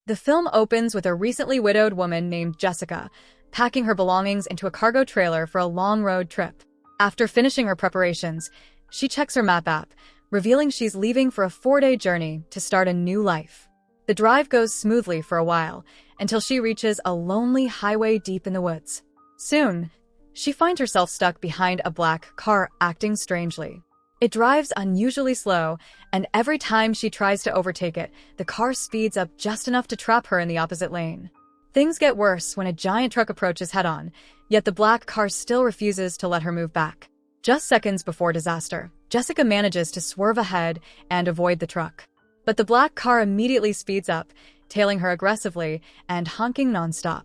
The film opens with a recently widowed woman named Jessica, packing her belongings into a cargo trailer for a long road trip. After finishing her preparations, she checks her map app, revealing she's leaving for a 4-day journey to start a new life. The drive goes smoothly for a while, until she reaches a lonely highway deep in the woods. Soon, she finds herself stuck behind a black car acting strangely. It drives unusually slow, and every time she tries to overtake it, the car speeds up just enough to trap her in the opposite lane. Things get worse when a giant truck approaches head-on, yet the black car still refuses to let her move back. Just seconds before disaster, Jessica manages to swerve ahead and avoid the truck. But the black car immediately speeds up, tailing her aggressively and honking nonstop.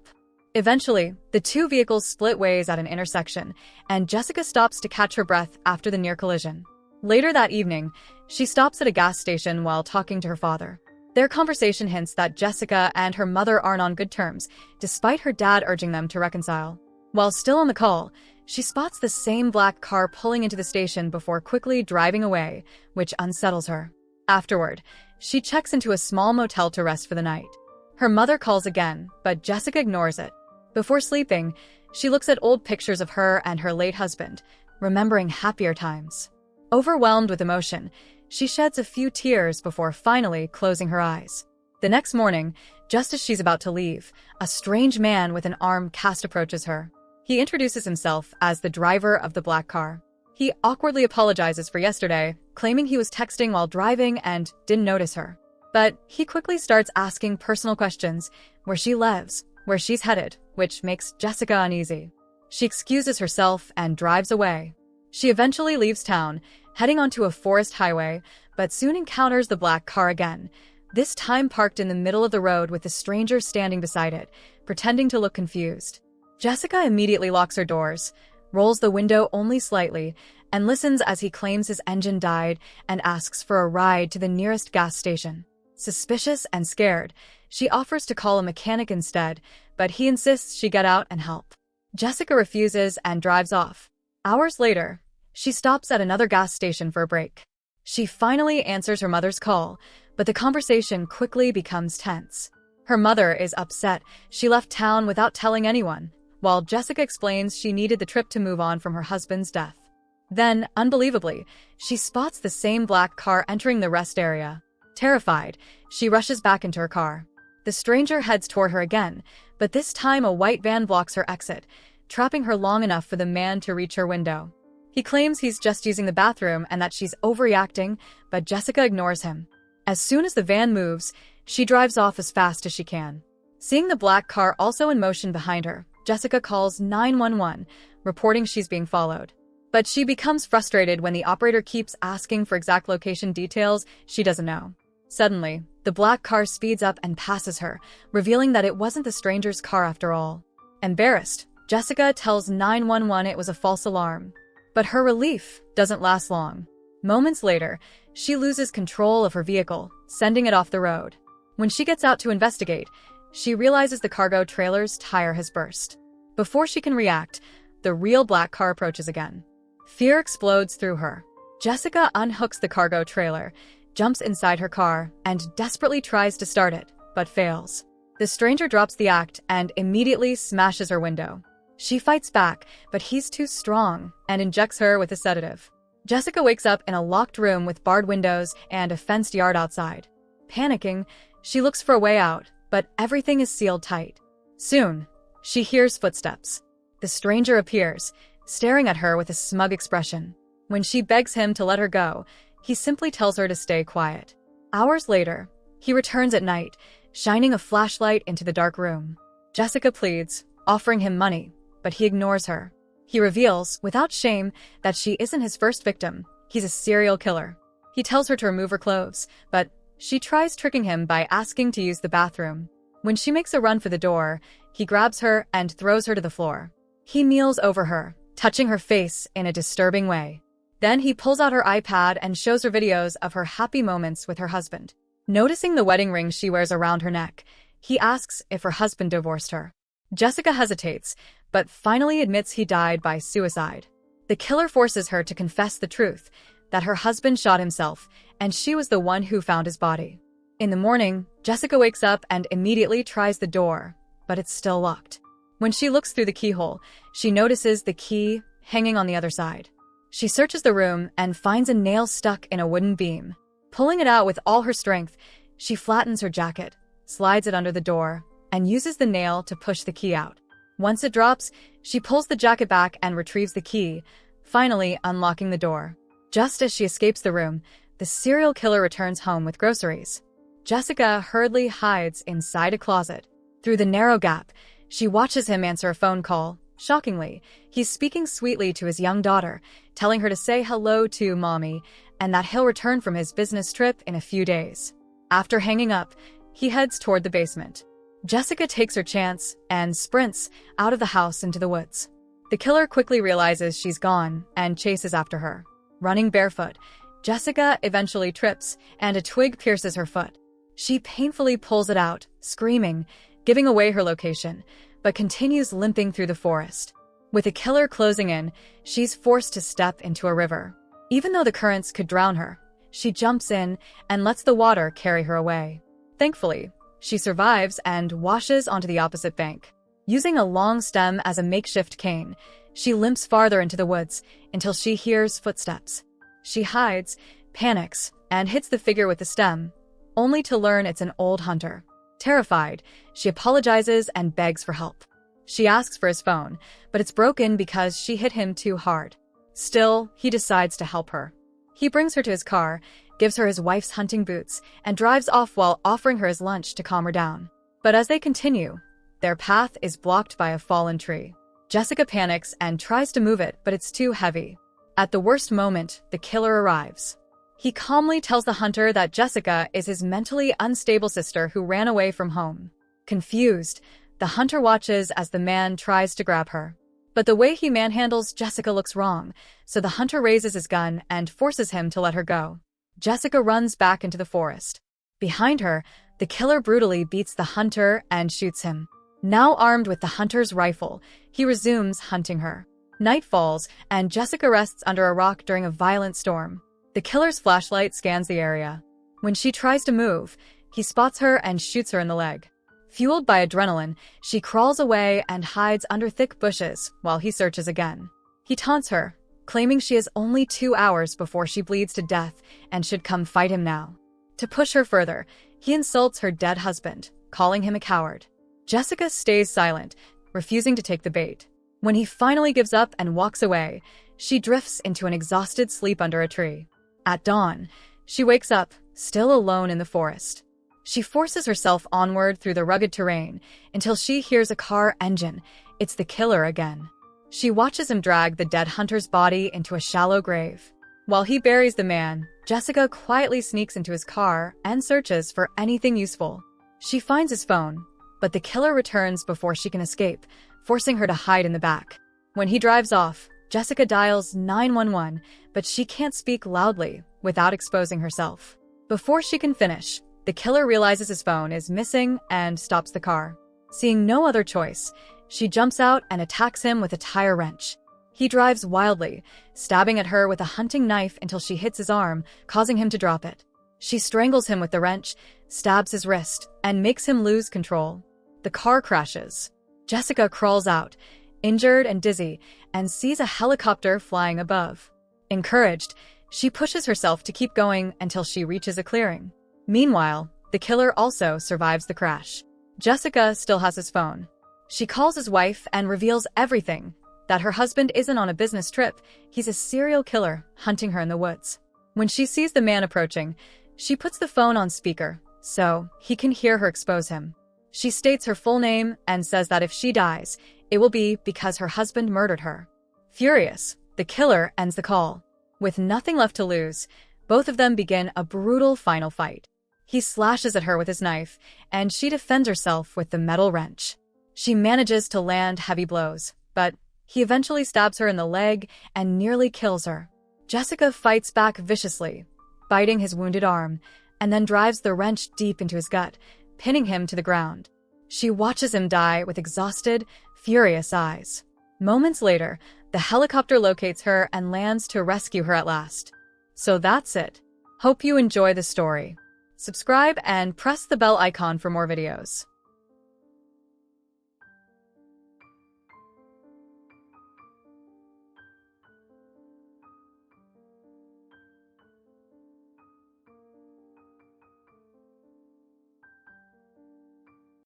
Eventually, the two vehicles split ways at an intersection, and Jessica stops to catch her breath after the near collision. Later that evening, she stops at a gas station while talking to her father. Their conversation hints that Jessica and her mother aren't on good terms, despite her dad urging them to reconcile. While still on the call, she spots the same black car pulling into the station before quickly driving away, which unsettles her. Afterward, she checks into a small motel to rest for the night. Her mother calls again, but Jessica ignores it. Before sleeping, she looks at old pictures of her and her late husband, remembering happier times. Overwhelmed with emotion, she sheds a few tears before finally closing her eyes. The next morning, just as she's about to leave, a strange man with an armed cast approaches her. He introduces himself as the driver of the black car. He awkwardly apologizes for yesterday, claiming he was texting while driving and didn't notice her. But he quickly starts asking personal questions, where she lives, where she's headed, which makes Jessica uneasy. She excuses herself and drives away. She eventually leaves town, heading onto a forest highway, but soon encounters the black car again, this time parked in the middle of the road with the stranger standing beside it, pretending to look confused. Jessica immediately locks her doors, rolls the window only slightly, and listens as he claims his engine died and asks for a ride to the nearest gas station. Suspicious and scared, she offers to call a mechanic instead, but he insists she get out and help. Jessica refuses and drives off. Hours later, she stops at another gas station for a break. She finally answers her mother's call, but the conversation quickly becomes tense. Her mother is upset she left town without telling anyone, while Jessica explains she needed the trip to move on from her husband's death. Then, unbelievably, she spots the same black car entering the rest area. Terrified, she rushes back into her car. The stranger heads toward her again, but this time a white van blocks her exit, trapping her long enough for the man to reach her window. He claims he's just using the bathroom and that she's overreacting, but Jessica ignores him. As soon as the van moves, she drives off as fast as she can. Seeing the black car also in motion behind her, Jessica calls 911, reporting she's being followed. But she becomes frustrated when the operator keeps asking for exact location details she doesn't know. Suddenly, the black car speeds up and passes her, revealing that it wasn't the stranger's car after all. Embarrassed, Jessica tells 911 it was a false alarm. But her relief doesn't last long. Moments later, she loses control of her vehicle, sending it off the road. When she gets out to investigate, she realizes the cargo trailer's tire has burst. Before she can react, the real black car approaches again. Fear explodes through her. Jessica unhooks the cargo trailer, jumps inside her car, and desperately tries to start it, but fails. The stranger drops the act and immediately smashes her window. She fights back, but he's too strong and injects her with a sedative. Jessica wakes up in a locked room with barred windows and a fenced yard outside. Panicking, she looks for a way out, but everything is sealed tight. Soon, she hears footsteps. The stranger appears, staring at her with a smug expression. When she begs him to let her go, he simply tells her to stay quiet. Hours later, he returns at night, shining a flashlight into the dark room. Jessica pleads, offering him money, but he ignores her. He reveals, without shame, that she isn't his first victim. He's a serial killer. He tells her to remove her clothes, but she tries tricking him by asking to use the bathroom. When she makes a run for the door, he grabs her and throws her to the floor. He kneels over her, touching her face in a disturbing way. Then he pulls out her iPad and shows her videos of her happy moments with her husband. Noticing the wedding ring she wears around her neck, he asks if her husband divorced her. Jessica hesitates, but finally admits he died by suicide. The killer forces her to confess the truth, that her husband shot himself, and she was the one who found his body. In the morning, Jessica wakes up and immediately tries the door, but it's still locked. When she looks through the keyhole, she notices the key hanging on the other side. She searches the room and finds a nail stuck in a wooden beam. Pulling it out with all her strength, she flattens her jacket, slides it under the door, and uses the nail to push the key out. Once it drops, she pulls the jacket back and retrieves the key, finally unlocking the door. Just as she escapes the room, the serial killer returns home with groceries. Jessica hurriedly hides inside a closet. Through the narrow gap, she watches him answer a phone call. Shockingly, he's speaking sweetly to his young daughter, telling her to say hello to Mommy and that he'll return from his business trip in a few days. After hanging up, he heads toward the basement. Jessica takes her chance and sprints out of the house into the woods. The killer quickly realizes she's gone and chases after her. Running barefoot, Jessica eventually trips and a twig pierces her foot. She painfully pulls it out, screaming, giving away her location, but continues limping through the forest. With the killer closing in, she's forced to step into a river. Even though the currents could drown her, she jumps in and lets the water carry her away. Thankfully, she survives and washes onto the opposite bank. Using a long stem as a makeshift cane, she limps farther into the woods until she hears footsteps. She hides, panics, and hits the figure with the stem, only to learn it's an old hunter. Terrified, she apologizes and begs for help. She asks for his phone, but it's broken because she hit him too hard. Still, he decides to help her. He brings her to his car, gives her his wife's hunting boots, and drives off while offering her his lunch to calm her down. But as they continue, their path is blocked by a fallen tree. Jessica panics and tries to move it, but it's too heavy. At the worst moment, the killer arrives. He calmly tells the hunter that Jessica is his mentally unstable sister who ran away from home. Confused, the hunter watches as the man tries to grab her. But the way he manhandles Jessica looks wrong, so the hunter raises his gun and forces him to let her go. Jessica runs back into the forest. Behind her, the killer brutally beats the hunter and shoots him. Now armed with the hunter's rifle, he resumes hunting her. Night falls, and Jessica rests under a rock during a violent storm. The killer's flashlight scans the area. When she tries to move, he spots her and shoots her in the leg. Fueled by adrenaline, she crawls away and hides under thick bushes while he searches again. He taunts her, claiming she has only 2 hours before she bleeds to death and should come fight him now. To push her further, he insults her dead husband, calling him a coward. Jessica stays silent, refusing to take the bait. When he finally gives up and walks away, she drifts into an exhausted sleep under a tree. At dawn, she wakes up, still alone in the forest. She forces herself onward through the rugged terrain until she hears a car engine. It's the killer again. She watches him drag the dead hunter's body into a shallow grave. While he buries the man, Jessica quietly sneaks into his car and searches for anything useful. She finds his phone, but the killer returns before she can escape, forcing her to hide in the back. When he drives off, Jessica dials 911, but she can't speak loudly without exposing herself. Before she can finish, the killer realizes his phone is missing and stops the car. Seeing no other choice, she jumps out and attacks him with a tire wrench. He drives wildly, stabbing at her with a hunting knife until she hits his arm, causing him to drop it. She strangles him with the wrench, stabs his wrist, and makes him lose control. The car crashes. Jessica crawls out, injured and dizzy, and sees a helicopter flying above. Encouraged, she pushes herself to keep going until she reaches a clearing. Meanwhile, the killer also survives the crash. Jessica still has his phone. She calls his wife and reveals everything, that her husband isn't on a business trip, he's a serial killer hunting her in the woods. When she sees the man approaching, she puts the phone on speaker, so he can hear her expose him. She states her full name and says that if she dies, it will be because her husband murdered her. Furious, the killer ends the call. With nothing left to lose, both of them begin a brutal final fight. He slashes at her with his knife, and she defends herself with the metal wrench. She manages to land heavy blows, but he eventually stabs her in the leg and nearly kills her. Jessica fights back viciously, biting his wounded arm, and then drives the wrench deep into his gut, pinning him to the ground. She watches him die with exhausted, furious eyes. Moments later, the helicopter locates her and lands to rescue her at last. So that's it. Hope you enjoy the story. Subscribe and press the bell icon for more videos.